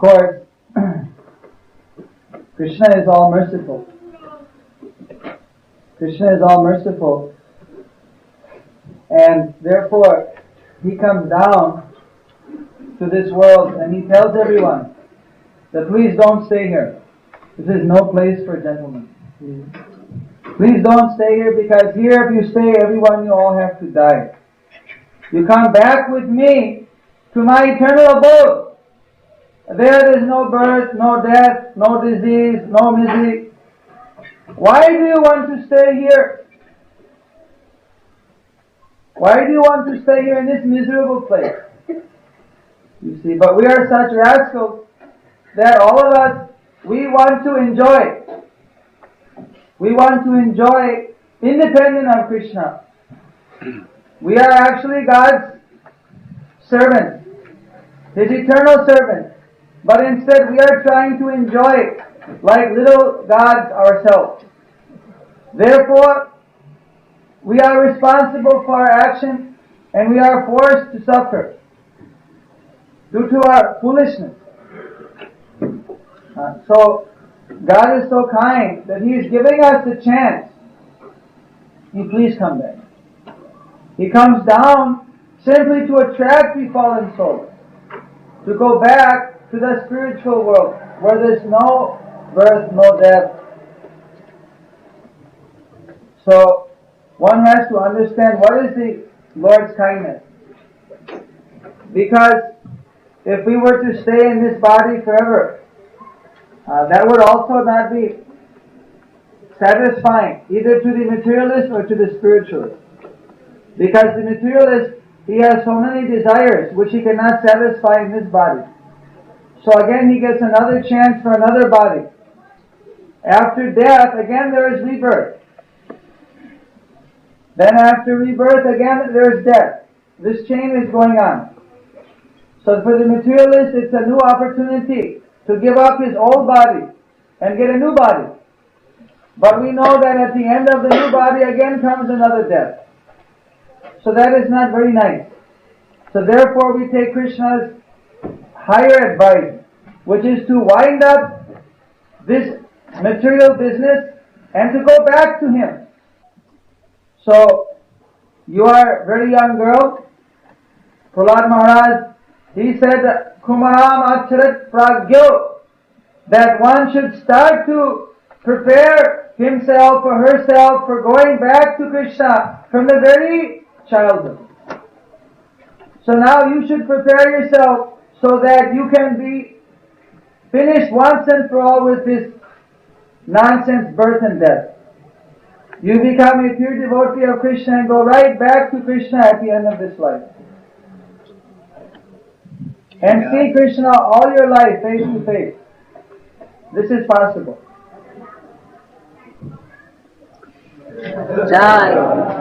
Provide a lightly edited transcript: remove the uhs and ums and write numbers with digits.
course, Krishna is all merciful. Krishna is all merciful. And therefore, He comes down to this world and He tells everyone that please don't stay here. This is no place for gentlemen. Please don't stay here, because here if you stay, everyone, you all have to die. You come back with me to my eternal abode. There is no birth, no death, no disease, no misery. Why do you want to stay here? Why do you want to stay here in this miserable place? You see, but we are such rascals that all of us, we want to enjoy. We want to enjoy independent of Krishna. We are actually God's servants, His eternal servants. But instead we are trying to enjoy like little gods ourselves. Therefore, we are responsible for our action and we are forced to suffer due to our foolishness. So, God is so kind that He is giving us the chance. You please come back. He comes down simply to attract the fallen souls to go back to the spiritual world where there's no birth, no death. So, one has to understand what is the Lord's kindness. Because if we were to stay in this body forever, that would also not be satisfying either to the materialist or to the spiritualist. Because the materialist, he has so many desires which he cannot satisfy in this body. So again he gets another chance for another body. After death, again there is rebirth. Then after rebirth, again there is death. This chain is going on. So for the materialist, it's a new opportunity to give up his old body and get a new body. But we know that at the end of the new body again comes another death. So that is not very nice. So therefore we take Krishna's higher advice, which is to wind up this material business and to go back to Him. So, you are a very young girl. Prahlad Maharaj, he said, Kumaram Acharat Pragyo, that one should start to prepare himself or herself for going back to Krishna from the very childhood. So now you should prepare yourself so that you can be finished once and for all with this nonsense birth and death. You become a pure devotee of Krishna and go right back to Krishna at the end of this life. And see Krishna all your life, face to face. This is possible. Jai.